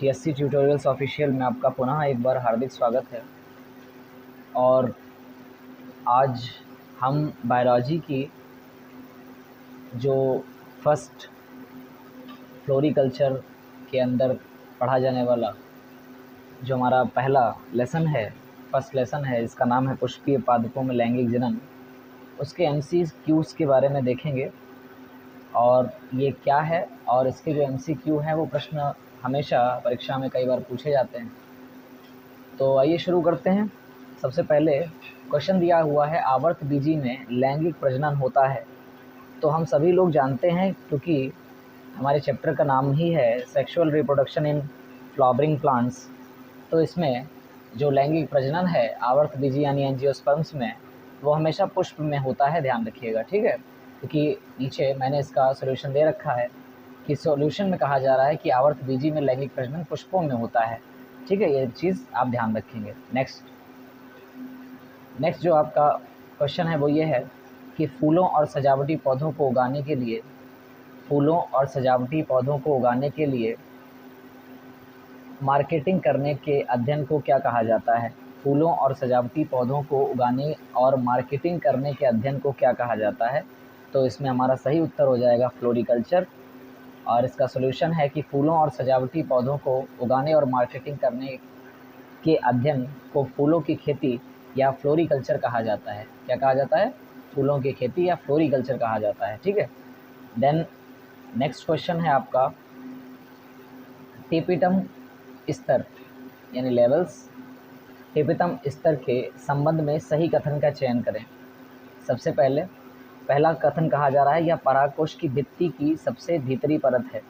TSC tutorials official में आपका पुनः एक बार हार्दिक स्वागत है। और आज हम बायोलॉजी की जो फर्स्ट फ्लोरिकल्चर के अंदर पढ़ा जाने वाला जो हमारा पहला लेसन है, फर्स्ट लेसन है, इसका नाम है पुष्पीय पादपों में लैंगिक जनन, उसके MCQs के बारे में देखेंगे। और ये क्या है और इसके जो MCQ हैं वो प्रश्न हमेशा परीक्षा में कई बार पूछे जाते हैं। तो आइए शुरू करते हैं। सबसे पहले क्वेश्चन दिया हुआ है, आवर्तबीजी में लैंगिक प्रजनन होता है। तो हम सभी लोग जानते हैं, क्योंकि हमारे चैप्टर का नाम ही है sexual reproduction in flowering plants. तो इसमें जो लैंगिक प्रजनन है आवर्तबीजी यानी एंजियोस्पर्म्स में, वो हमेशा पुष्प में होता है, ध्यान रखिएगा, ठीक है। क्योंकि नीचे मैंने इसका सॉल्यूशन दे रखा है कि सॉल्यूशन में कहा जा रहा है कि आवर्तबीजी में लैंगिक प्रजनन पुष्पों में होता है, ठीक है। ये चीज़ आप ध्यान रखेंगे। नेक्स्ट जो आपका क्वेश्चन है वो ये है कि फूलों और सजावटी पौधों को उगाने के लिए मार्केटिंग करने के अध्ययन को क्या कहा जाता है? फूलों और सजावटी पौधों को उगाने और मार्केटिंग करने के अध्ययन को क्या कहा जाता है? तो इसमें हमारा सही उत्तर हो जाएगा फ्लोरिकल्चर। और इसका सॉल्यूशन है कि फूलों और सजावटी पौधों को उगाने और मार्केटिंग करने के अध्ययन को फूलों की खेती या फ्लोरिकल्चर कहा जाता है। क्या कहा जाता है? फूलों की खेती या फ्लोरिकल्चर कहा जाता है, ठीक है। देन नेक्स्ट क्वेश्चन है आपका, टेपिटम स्तर यानी लेवल्स, टेपिटम स्तर के संबंध में सही कथन का चयन करें। सबसे पहला कथन कहा जा रहा है, यह परागकोश की भित्ति की सबसे भीतरी परत है।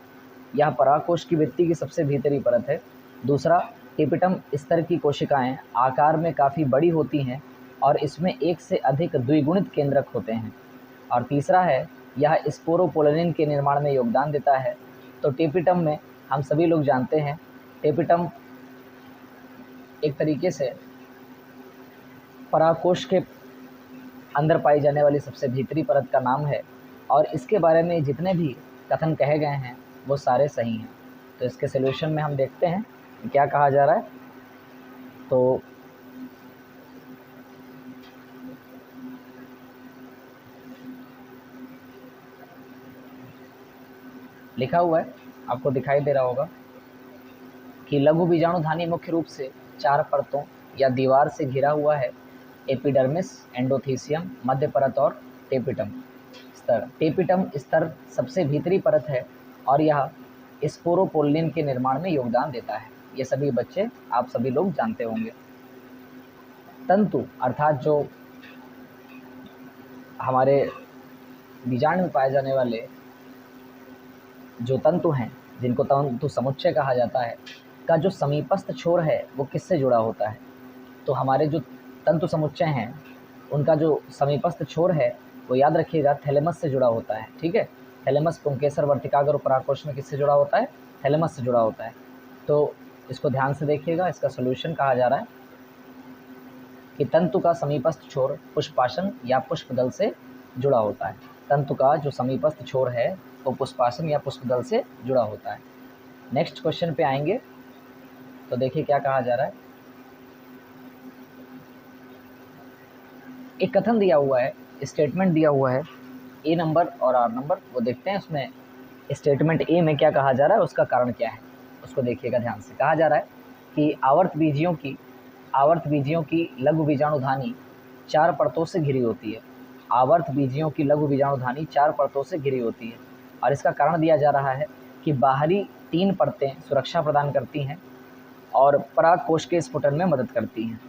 यह परागकोश की भित्ति की सबसे भीतरी परत है। दूसरा, टेपिटम स्तर की कोशिकाएं आकार में काफ़ी बड़ी होती हैं और इसमें एक से अधिक द्विगुणित केंद्रक होते हैं। और तीसरा है, यह स्पोरोपोलिन के निर्माण में योगदान देता है। तो टेपिटम में हम सभी लोग जानते हैं, टेपिटम एक तरीके से परागकोश के अंदर पाई जाने वाली सबसे भीतरी परत का नाम है। और इसके बारे में जितने भी कथन कहे गए हैं वो सारे सही हैं। तो इसके सॉल्यूशन में हम देखते हैं कि क्या कहा जा रहा है। तो लिखा हुआ है, आपको दिखाई दे रहा होगा कि लघु बीजाणुधानी मुख्य रूप से 4 परतों या दीवार से घिरा हुआ है, एपिडर्मिस, एंडोथीसियम, मध्य परत और टेपिटम स्तर। टेपिटम स्तर सबसे भीतरी परत है और यह स्पोरोपोलिन के निर्माण में योगदान देता है। ये सभी बच्चे आप सभी लोग जानते होंगे। तंतु अर्थात जो हमारे बीजाणु में पाए जाने वाले जो तंतु हैं, जिनको तंतु समुच्चय कहा जाता है, का जो समीपस्थ छोर है वो किससे जुड़ा होता है? तो हमारे जो तंतु समुच्चय हैं उनका जो समीपस्थ छोर है वो याद रखिएगा थैलेमस से जुड़ा होता है, ठीक है। थैलेमस पुंकेसर वर्तिकाग्र और परागकोश में किससे जुड़ा होता है? थैलेमस से जुड़ा होता है। तो इसको ध्यान से देखिएगा। इसका सॉल्यूशन कहा जा रहा है कि तंतु का समीपस्थ छोर पुष्पासन या पुष्पदल से जुड़ा होता है। तंतु का जो समीपस्थ छोर है वो पुष्पासन या पुष्पदल से जुड़ा होता है। नेक्स्ट क्वेश्चन पे आएंगे तो देखिए क्या कहा जा रहा है। एक कथन दिया हुआ है, स्टेटमेंट दिया हुआ है, ए नंबर और आर नंबर, वो देखते हैं उसमें स्टेटमेंट ए में क्या कहा जा रहा है, उसका कारण क्या है, उसको देखिएगा ध्यान से। कहा जा रहा है कि आवर्तबीजियों की लघु बीजाणुधानी 4 परतों से घिरी होती है। आवर्तबीजियों की लघु बीजाणुधानी 4 परतों से घिरी होती है और इसका कारण दिया जा रहा है कि बाहरी 3 परतें सुरक्षा प्रदान करती हैं और परागकोश के स्फुटन में मदद करती हैं।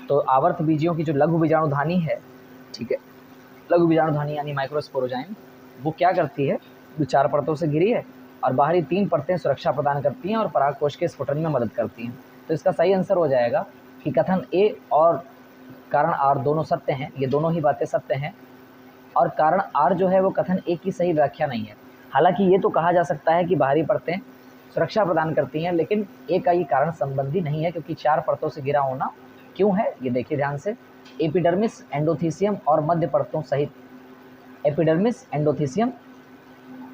तो आवर्तबीजियों की जो लघु बीजाणुधानी है, ठीक है, लघु बीजाणुधानी यानी माइक्रोस्पोरोजाइम, वो क्या करती है? जो 4 परतों से घिरी है और बाहरी 3 परतें सुरक्षा प्रदान करती हैं और परागकोश के स्फुटन में मदद करती हैं। तो इसका सही आंसर हो जाएगा कि कथन ए और कारण आर दोनों सत्य हैं। ये दोनों ही बातें सत्य हैं और कारण आर जो है वो कथन ए की सही व्याख्या नहीं है। हालांकि ये तो कहा जा सकता है कि बाहरी परतें सुरक्षा प्रदान करती हैं, लेकिन ए का ये कारण संबंधी नहीं है, क्योंकि 4 परतों से घिरा होना क्यों है ये देखिए ध्यान से। एपिडर्मिस, एंडोथीसियम और मध्य परतों सहित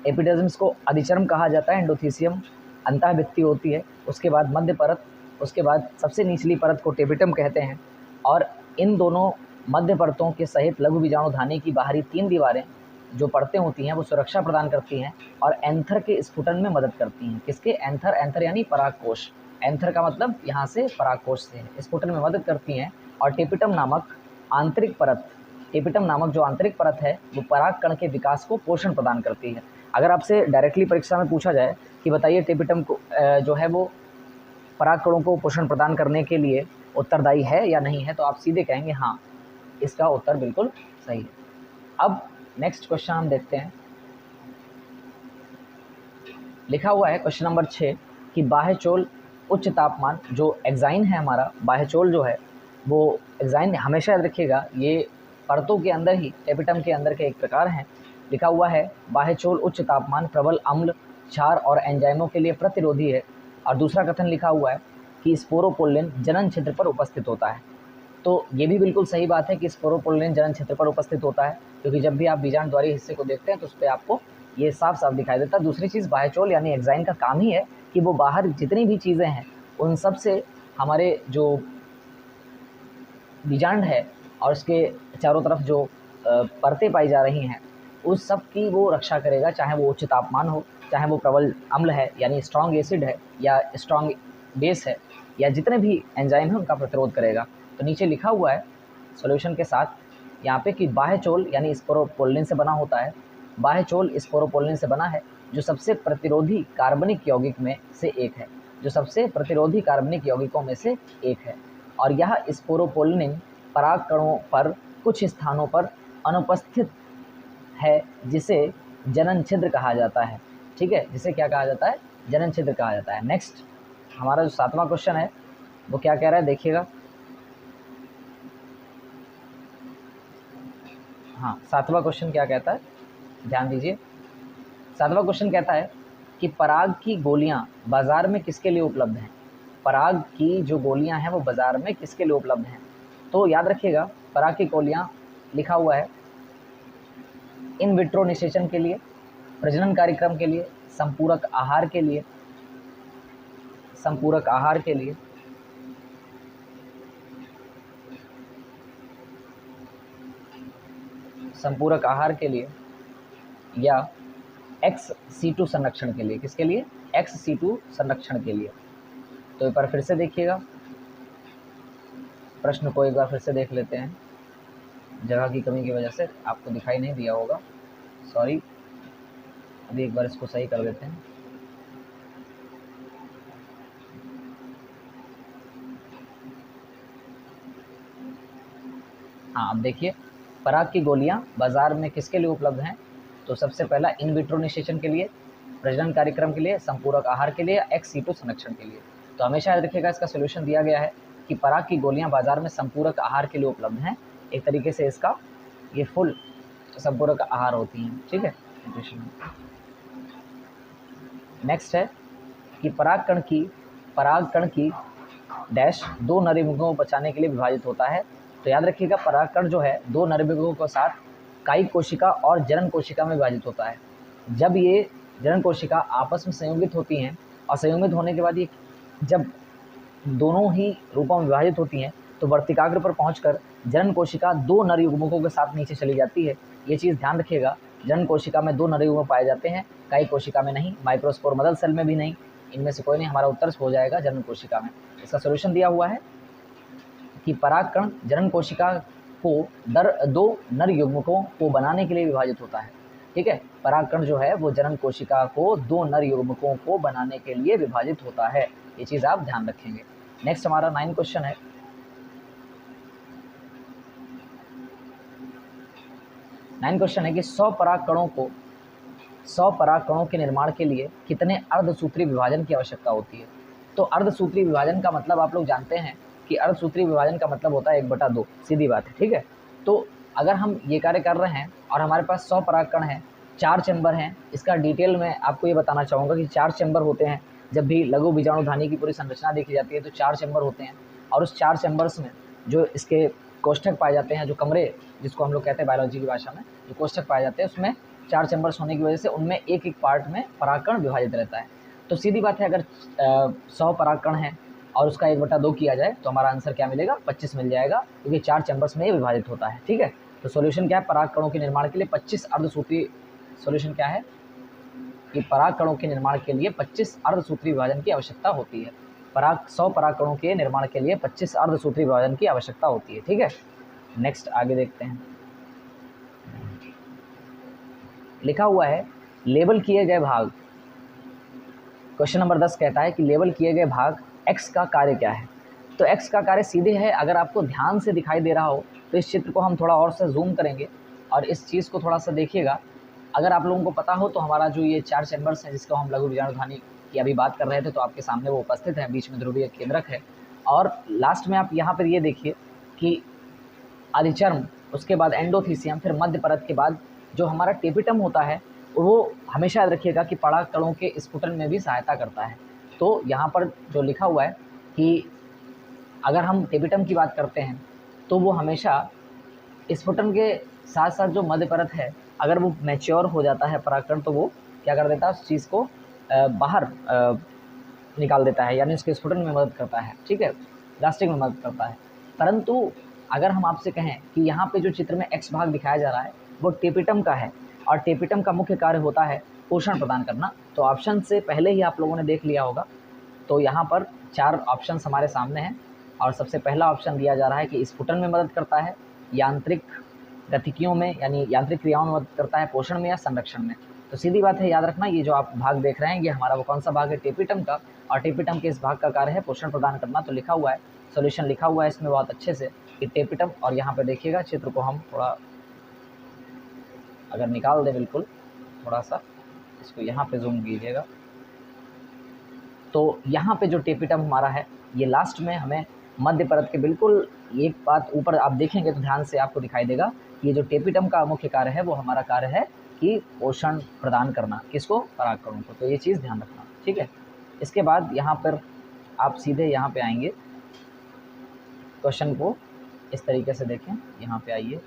एपिडर्मिस को अधिचर्म कहा जाता है, एंडोथीसियम अंतःभित्ति होती है, उसके बाद मध्य परत, उसके बाद सबसे निचली परत को टेपिटम कहते हैं। और इन दोनों मध्य परतों के सहित लघु बीजाणुधानी की बाहरी 3 दीवारें जो परतें होती हैं वो सुरक्षा प्रदान करती हैं और एंथर के स्फुटन में मदद करती हैं। किसके? एंथर, एंथर यानी परागकोश, एंथर का मतलब यहाँ से परागकोश से है, स्फुटन में मदद करती हैं। और टेपिटम नामक आंतरिक परत, टेपिटम नामक जो आंतरिक परत है वो पराग कण के विकास को पोषण प्रदान करती है। अगर आपसे डायरेक्टली परीक्षा में पूछा जाए कि बताइए टेपिटम को जो है वो पराग कणों को पोषण प्रदान करने के लिए उत्तरदायी है या नहीं है, तो आप सीधे कहेंगे हाँ, इसका उत्तर बिल्कुल सही है। अब नेक्स्ट क्वेश्चन हम देखते हैं। लिखा हुआ है क्वेश्चन नंबर 6 कि बाह्यचोल उच्च तापमान, जो एक्साइन है हमारा बाह्यचोल जो है वो एक्साइन, हमेशा याद रखिएगा ये परतों के अंदर ही टेपिटम के अंदर के एक प्रकार हैं। लिखा हुआ है बाह्यचोल उच्च तापमान, प्रबल अम्ल, क्षार और एंजाइमों के लिए प्रतिरोधी है। और दूसरा कथन लिखा हुआ है कि स्पोरोपोलिन जनन क्षेत्र पर उपस्थित होता है। तो ये भी बिल्कुल सही बात है कि स्पोरोपोलिन जनन क्षेत्र पर उपस्थित होता है, क्योंकि जब भी आप बीजाणुद्वारी हिस्से को देखते हैं तो उस पर आपको ये साफ साफ दिखाई देता है। दूसरी चीज़, बाह्यचोल यानी एक्साइन का काम ही है कि वो बाहर जितनी भी चीज़ें हैं उन सब से हमारे जो बीजांड है और उसके चारों तरफ जो परतें पाई जा रही हैं उस सब की वो रक्षा करेगा, चाहे वो उच्च तापमान हो, चाहे वो प्रबल अम्ल है यानी स्ट्रॉन्ग एसिड है या स्ट्रॉन्ग बेस है, या जितने भी एंजाइम हैं उनका प्रतिरोध करेगा। तो नीचे लिखा हुआ है सॉल्यूशन के साथ यहाँ पे कि बाह्यचोल यानी स्पोरोपोलिन से बना होता है। बाह्यचोल स्पोरोपोलिन से बना है जो सबसे प्रतिरोधी कार्बनिक यौगिक में से एक है, जो सबसे प्रतिरोधी कार्बनिक यौगिकों में से एक है। और यह स्पोरोपोलिन पराग कणों पर कुछ स्थानों पर अनुपस्थित है, जिसे जनन छिद्र कहा जाता है। ठीक है, जिसे क्या कहा जाता है? जनन छिद्र कहा जाता है। नेक्स्ट हमारा जो 7वां क्वेश्चन है वो क्या कह रहा है, देखिएगा। हाँ, 7वां क्वेश्चन क्या कहता है, ध्यान दीजिए। 7वां क्वेश्चन कहता है कि पराग की गोलियां बाजार में किसके लिए उपलब्ध हैं? पराग की जो गोलियां हैं वो बाजार में किसके लिए उपलब्ध हैं? तो याद रखिएगा, पराग की गोलियां लिखा हुआ है इन विट्रो निषेचन के लिए, प्रजनन कार्यक्रम के लिए, संपूरक आहार के लिए, संपूरक आहार के लिए, संपूरक आहार के लिए, या XC2 संरक्षण के लिए। किसके लिए? XC2 संरक्षण के लिए। तो एक बार फिर से देखिएगा, प्रश्न को एक बार फिर से देख लेते हैं। जगह की कमी की वजह से आपको दिखाई नहीं दिया होगा, सॉरी। अभी एक बार इसको सही कर देते हैं। हाँ, अब देखिए, पराग की गोलियां बाजार में किसके लिए उपलब्ध हैं? तो सबसे पहला इन विट्रो निषेचन के लिए, प्रजनन कार्यक्रम के लिए, संपूरक आहार के लिए, XC2 संरक्षण के लिए। तो हमेशा याद रखिएगा, इसका सोल्यूशन दिया गया है कि पराग की गोलियां बाजार में संपूरक आहार के लिए उपलब्ध हैं। एक तरीके से इसका ये फुल संपूरक आहार होती हैं। ठीक है। नेक्स्ट है कि पराग कण की डैश 2 नरयुग्मकों को बचाने के लिए विभाजित होता है। तो याद रखिएगा, परागकण जो है 2 नरयुग्मकों के साथ कायिक कोशिका और जनन कोशिका में विभाजित होता है। जब ये जनन कोशिका आपस में संयुगित होती हैं और संयुगित होने के बाद ये जब दोनों ही रूपों में विभाजित होती हैं तो वर्तिकाग्र पर पहुंचकर जनन कोशिका 2 नरयुग्मकों के साथ नीचे चली जाती है। ये चीज़ ध्यान रखिएगा, जनन कोशिका में 2 नरयुग्मक पाए जाते हैं, कायिक कोशिका में नहीं, माइक्रोस्पोर मदर सेल में भी नहीं। इनमें से कोई नहीं, हमारा उत्तर हो जाएगा जनन कोशिका में। इसका सोल्यूशन दिया हुआ है कि परागकण जनन कोशिका को 2 नर युग्मकों को बनाने के लिए विभाजित होता है। ठीक है, परागकण जो है वो जनन कोशिका को 2 नर युग्मकों को बनाने के लिए विभाजित होता है। ये चीज़ आप ध्यान रखेंगे। नेक्स्ट हमारा 9 क्वेश्चन है। कि 100 परागकणों के निर्माण के लिए कितने अर्धसूत्री विभाजन की आवश्यकता होती है? तो अर्धसूत्री विभाजन का मतलब आप लोग जानते हैं कि अर्धसूत्री विभाजन का मतलब होता है 1/2, सीधी बात है। ठीक है, तो अगर हम ये कार्य कर रहे हैं और हमारे पास 100 परागकण हैं, 4 चैम्बर हैं, इसका डिटेल में आपको ये बताना चाहूँगा कि 4 चैम्बर होते हैं। जब भी लघु बीजाणुधानी की पूरी संरचना देखी जाती है तो 4 चैम्बर होते हैं, और उस 4 चैम्बर्स में जो इसके कोष्ठक पाए जाते हैं, जो कमरे जिसको हम लोग कहते हैं बायोलॉजी की भाषा में, जो कोष्ठक पाए जाते हैं उसमें 4 चैम्बर्स होने की वजह से उनमें एक एक पार्ट में परागकण विभाजित रहता है। तो सीधी बात है, अगर 100 परागकण है और उसका 1/2 किया जाए तो हमारा आंसर क्या मिलेगा, 25 मिल जाएगा, क्योंकि 4 चैम्बर्स में ये विभाजित होता है। ठीक है, तो सॉल्यूशन क्या है, परागकणों के निर्माण के लिए 25 अर्धसूत्री, सॉल्यूशन क्या है कि परागकणों के निर्माण के लिए 25 अर्धसूत्री विभाजन की आवश्यकता होती है। 100 परागकणों के निर्माण के लिए 25 अर्धसूत्री विभाजन की आवश्यकता होती है। ठीक है, नेक्स्ट आगे देखते हैं। लिखा हुआ है लेबल किए गए भाग, क्वेश्चन नंबर 10 कहता है कि लेबल किए गए भाग x का कार्य क्या है। तो x का कार्य सीधे है, अगर आपको ध्यान से दिखाई दे रहा हो तो इस चित्र को हम थोड़ा और से जूम करेंगे और इस चीज़ को थोड़ा सा देखिएगा। अगर आप लोगों को पता हो तो हमारा जो ये 4 चैम्बर्स हैं जिसको हम लघु बीजाणुधानी की अभी बात कर रहे थे, तो आपके सामने वो उपस्थित है, बीच में ध्रुवीय केंद्रक है और लास्ट में आप यहाँ पर ये देखिए कि अधिचर्म, उसके बाद एंडोथीसियम, फिर मध्य परत के बाद जो हमारा टेपिटम होता है वो हमेशा याद रखिएगा कि परागकणों के स्फुटन में भी सहायता करता है। तो यहाँ पर जो लिखा हुआ है कि अगर हम टेपिटम की बात करते हैं तो वो हमेशा स्फुटन के साथ साथ जो मध्य परत है, अगर वो मैच्योर हो जाता है परागकण तो वो क्या कर देता है, उस चीज़ को बाहर निकाल देता है, यानी उसके स्फुटन में मदद करता है। ठीक है, प्लास्टिक में मदद करता है। परंतु अगर हम आपसे कहें कि यहाँ पे जो चित्र में एक्स भाग दिखाया जा रहा है वो टेपिटम का है और टेपिटम का मुख्य कार्य होता है पोषण प्रदान करना, तो ऑप्शन से पहले ही आप लोगों ने देख लिया होगा। तो यहाँ पर 4 ऑप्शन हमारे सामने हैं और सबसे पहला ऑप्शन दिया जा रहा है कि स्फुटन में मदद करता है, यांत्रिक गतिकियों में यानी यांत्रिक क्रियाओं में मदद करता है, पोषण में या संरक्षण में। तो सीधी बात है, याद रखना ये जो आप भाग देख रहे हैं ये हमारा वो कौन सा भाग है, टेपिटम का, और टेपिटम के इस भाग का कार्य है पोषण प्रदान करना। तो लिखा हुआ है, सॉल्यूशन लिखा हुआ है इसमें बहुत अच्छे से कि टेपिटम, और यहाँ पे देखिएगा चित्र को हम थोड़ा अगर निकाल दें, बिल्कुल थोड़ा सा इसको यहाँ पे जूम कीजिएगा, तो यहाँ पे जो टेपिटम हमारा है ये लास्ट में हमें मध्य परत के बिल्कुल एक बात ऊपर आप देखेंगे तो ध्यान से आपको दिखाई देगा, ये जो टेपिटम का मुख्य कार्य है वो हमारा कार्य है कि पोषण प्रदान करना, किसको, परागकणों को। तो ये चीज़ ध्यान रखना। ठीक है, इसके बाद यहाँ पर आप सीधे यहाँ पे आएंगे, क्वेश्चन को इस तरीके से देखें, यहाँ पे आइए,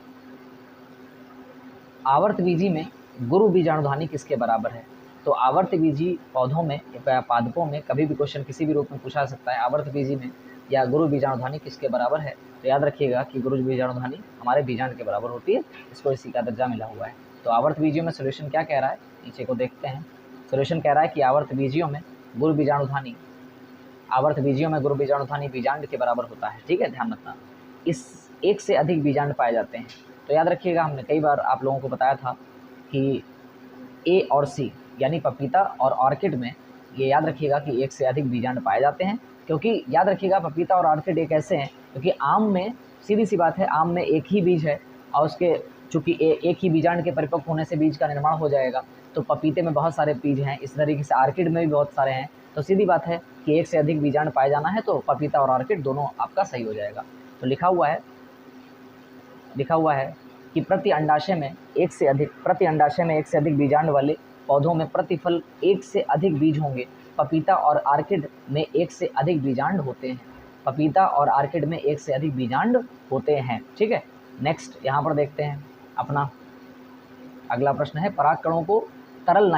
आवर्त बीजी में गुरु बीजाणुधानी किसके बराबर है। तो आवर्त बीजी पौधों में या पादपों में कभी भी क्वेश्चन किसी भी रूप में पूछा सकता है, आवर्त बीजी में या गुरु बीजाणुधानी किसके बराबर है। तो याद रखिएगा कि गुरु बीजाणुधानी हमारे बीजांड के बराबर होती है, इसको इसी का दर्जा मिला हुआ है। तो आवर्त बीजियों में सोल्यूशन क्या कह रहा है, नीचे को देखते हैं। सोल्यूशन कह रहा है कि आवर्त बीजियों में गुरु बीजाणुधानी, आवर्त बीजियों में गुरु बीजाणुधानी बीजांड के बराबर होता है। ठीक है, ध्यान रखना, इस एक से अधिक बीजांड पाए जाते हैं। तो याद रखिएगा, हमने कई बार आप लोगों को बताया था कि ए और सी यानी पपीता और ऑर्किड में ये याद रखिएगा कि एक से अधिक बीजांड पाए जाते हैं, क्योंकि याद रखिएगा पपीता और ऑर्किड एक ऐसे हैं, क्योंकि आम में सीधी सी बात है, आम में एक ही बीज है और उसके चूँकि एक ही बीजांड के परिपक्व होने से बीज का निर्माण हो जाएगा। तो पपीते में बहुत सारे बीज हैं, इस तरीके से ऑर्किड में भी बहुत सारे हैं। तो सीधी बात है कि एक से अधिक बीजांड पाए जाना है तो पपीता और ऑर्किड दोनों आपका सही हो जाएगा। तो लिखा हुआ है कि प्रति अंडाशय में एक से अधिक बीजांड वाले पौधों में प्रतिफल एक से अधिक बीज होंगे। पपीता और ऑर्किड में एक से अधिक बीजांड होते हैं, पपीता और ऑर्किड में एक से अधिक बीजांड होते हैं। ठीक है, नेक्स्ट यहाँ पर देखते हैं अपना अगला प्रश्न है, परागकणों को तरल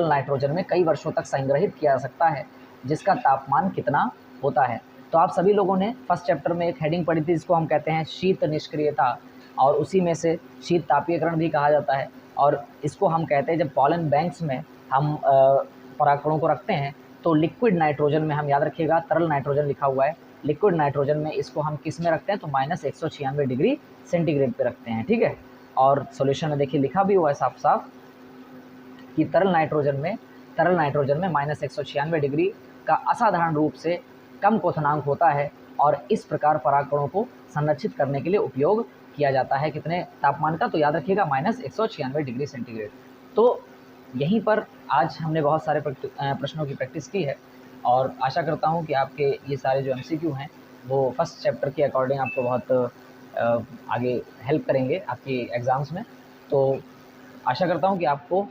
नाइट्रोजन में कई वर्षों तक संग्रहित किया जा सकता है, जिसका तापमान कितना होता है। तो आप सभी लोगों ने फर्स्ट चैप्टर में एक हेडिंग पढ़ी थी, जिसको हम कहते हैं शीत निष्क्रियता, और उसी में से शीत तापीयकरण भी कहा जाता है। और इसको हम कहते हैं जब पॉलन बैंक्स में हम परागकणों को रखते हैं तो लिक्विड नाइट्रोजन में, हम याद रखिएगा तरल नाइट्रोजन लिखा हुआ है, लिक्विड नाइट्रोजन में इसको हम किस में रखते हैं, तो -196 डिग्री सेंटीग्रेड पे रखते हैं। ठीक है, और सॉल्यूशन में देखिए लिखा भी हुआ है साफ साफ कि तरल नाइट्रोजन में -196 डिग्री का असाधारण रूप से कम क्वथनांक होता है और इस प्रकार परागकणों को संरक्षित करने के लिए उपयोग किया जाता है। कितने तापमान का, तो याद रखिएगा -196 डिग्री सेंटीग्रेड। तो यहीं पर आज हमने बहुत सारे प्रश्नों की प्रैक्टिस की है और आशा करता हूं कि आपके ये सारे जो MCQ हैं वो फर्स्ट चैप्टर के अकॉर्डिंग आपको बहुत आगे हेल्प करेंगे आपकी एग्ज़ाम्स में। तो आशा करता हूं कि आपको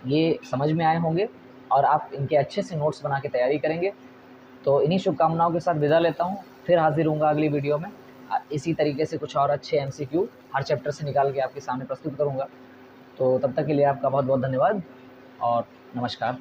ये समझ में आए होंगे और आप इनके अच्छे से नोट्स बना के तैयारी करेंगे। तो इन्हीं शुभकामनाओं के साथ विदा लेता हूँ, फिर हाजिर होऊंगा अगली वीडियो में। इसी तरीके से कुछ और अच्छे MCQ हर चैप्टर से निकाल के आपके सामने प्रस्तुत करूँगा। तो तब तक के लिए आपका बहुत बहुत धन्यवाद और नमस्कार।